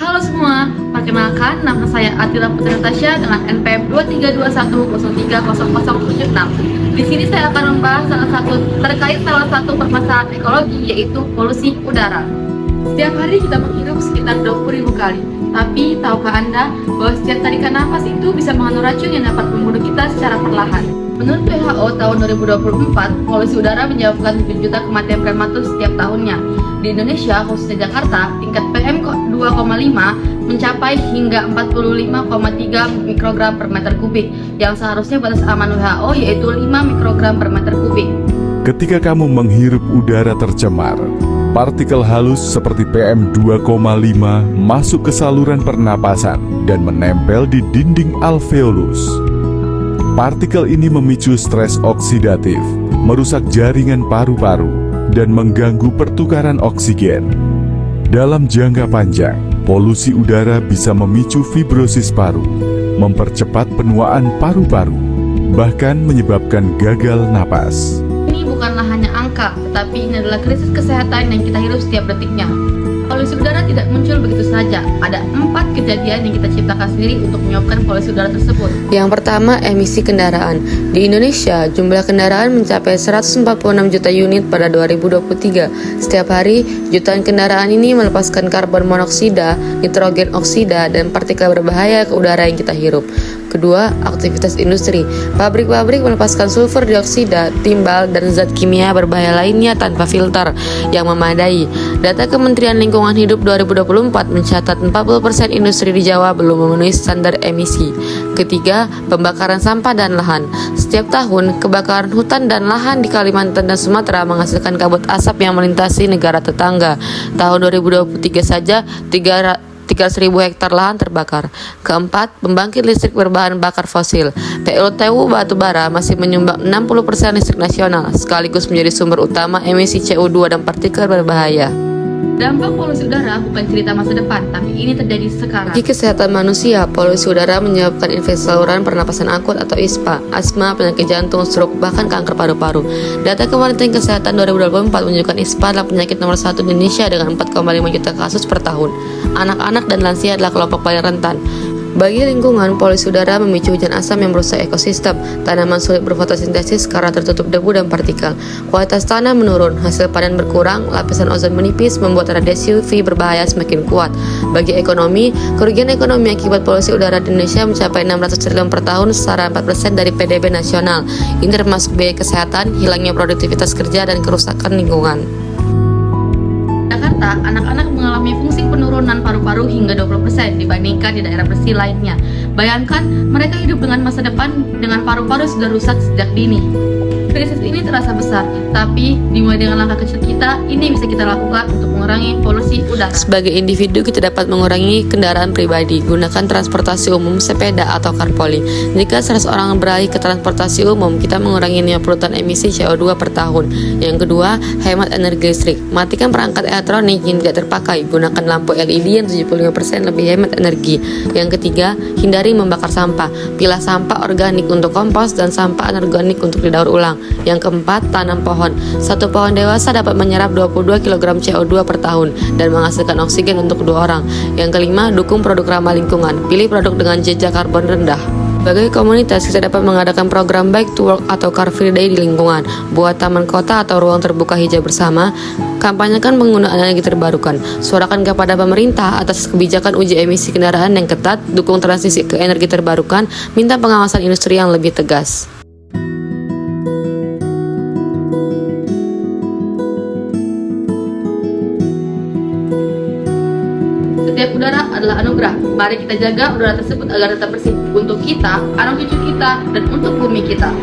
Halo semua, perkenalkan nama saya Atila Putri Natasha dengan NPM 2321030076. Di sini saya akan membahas salah satu permasalahan ekologi, yaitu polusi udara. Setiap hari kita menghirup sekitar 20.000 kali. Tapi tahukah Anda bahwa setiap tarikan nafas itu bisa mengandung racun yang dapat membunuh kita secara perlahan? Menurut WHO tahun 2024, polusi udara menyebabkan 7 juta kematian prematur setiap tahunnya. Di Indonesia, khususnya Jakarta, tingkat PM 2,5 mencapai hingga 45,3 mikrogram per meter kubik, yang seharusnya batas aman WHO yaitu 5 mikrogram per meter kubik. Ketika kamu menghirup udara tercemar, partikel halus seperti PM 2,5 masuk ke saluran pernapasan dan menempel di dinding alveolus. Partikel ini memicu stres oksidatif, merusak jaringan paru-paru, dan mengganggu pertukaran oksigen. Dalam jangka panjang, polusi udara bisa memicu fibrosis paru, mempercepat penuaan paru-paru, bahkan menyebabkan gagal napas. Ini bukanlah hanya angka, tetapi ini adalah krisis kesehatan yang kita hirup setiap detiknya. Polusi udara tidak muncul begitu saja. Ada 4 kejadian yang kita ciptakan sendiri untuk menyebabkan polusi udara tersebut. Yang pertama, emisi kendaraan. Di Indonesia, jumlah kendaraan mencapai 146 juta unit pada 2023. Setiap hari, jutaan kendaraan ini melepaskan karbon monoksida, nitrogen oksida, dan partikel berbahaya ke udara yang kita hirup. Kedua, aktivitas industri. Pabrik-pabrik melepaskan sulfur dioksida, timbal, dan zat kimia berbahaya lainnya tanpa filter yang memadai. Data Kementerian Lingkungan Hidup 2024 mencatat 40% industri di Jawa belum memenuhi standar emisi. Ketiga, pembakaran sampah dan lahan. Setiap tahun, kebakaran hutan dan lahan di Kalimantan dan Sumatera menghasilkan kabut asap yang melintasi negara tetangga. Tahun 2023 saja 300.000 hektar lahan terbakar. Keempat, pembangkit listrik berbahan bakar fosil. PLTU batubara masih menyumbang 60% listrik nasional, sekaligus menjadi sumber utama emisi CO2 dan partikel berbahaya. Dampak polusi udara bukan cerita masa depan, tapi ini terjadi sekarang. Bagi kesehatan manusia, polusi udara menyebabkan infeksi saluran pernapasan akut atau ISPA, asma, penyakit jantung, stroke, bahkan kanker paru-paru. Data Kementerian Kesehatan 2024 menunjukkan ISPA adalah penyakit nomor 1 di Indonesia dengan 4,5 juta kasus per tahun. Anak-anak dan lansia adalah kelompok paling rentan. Bagi lingkungan, polusi udara memicu hujan asam yang merusak ekosistem. Tanaman sulit berfotosintesis karena tertutup debu dan partikel. Kualitas tanah menurun, hasil panen berkurang, lapisan ozon menipis, membuat radiasi UV berbahaya semakin kuat. Bagi ekonomi, kerugian ekonomi akibat polusi udara di Indonesia mencapai 600 triliun per tahun, setara 4% dari PDB nasional. Ini termasuk biaya kesehatan, hilangnya produktivitas kerja, dan kerusakan lingkungan. Jakarta, anak-anak mengalami fungsi penurunan paru-paru hingga 20% dibandingkan di daerah bersih lainnya. Bayangkan, mereka hidup dengan masa depan dengan paru-paru sudah rusak sejak dini. Krisis ini terasa besar, tapi dimulai dengan langkah kecil kita, ini bisa kita lakukan untuk mengurangi polusi udara. Sebagai individu, kita dapat mengurangi kendaraan pribadi, gunakan transportasi umum, sepeda, atau carpooling. Jika 100 orang beralih ke transportasi umum, kita mengurangi 50 ton emisi CO2 per tahun. Yang kedua, hemat energi listrik. Matikan perangkat elektronik yang tidak terpakai, gunakan lampu LED yang 75% lebih hemat energi. Yang ketiga, hindari membakar sampah. Pilah sampah organik untuk kompos dan sampah anorganik untuk didaur ulang. Yang keempat, tanam pohon. Satu pohon dewasa dapat menyerap 22 kg CO2 per tahun dan menghasilkan oksigen untuk 2 orang. Yang kelima, dukung produk ramah lingkungan. Pilih produk dengan jejak karbon rendah. Sebagai komunitas, kita dapat mengadakan program Bike to Work atau Car Free Day di lingkungan, buat taman kota atau ruang terbuka hijau bersama, kampanyekan penggunaan energi terbarukan, suarakan kepada pemerintah atas kebijakan uji emisi kendaraan yang ketat, dukung transisi ke energi terbarukan, minta pengawasan industri yang lebih tegas. Setiap udara adalah anugerah. Mari kita jaga udara tersebut agar tetap bersih untuk kita, anak cucu kita, dan untuk bumi kita.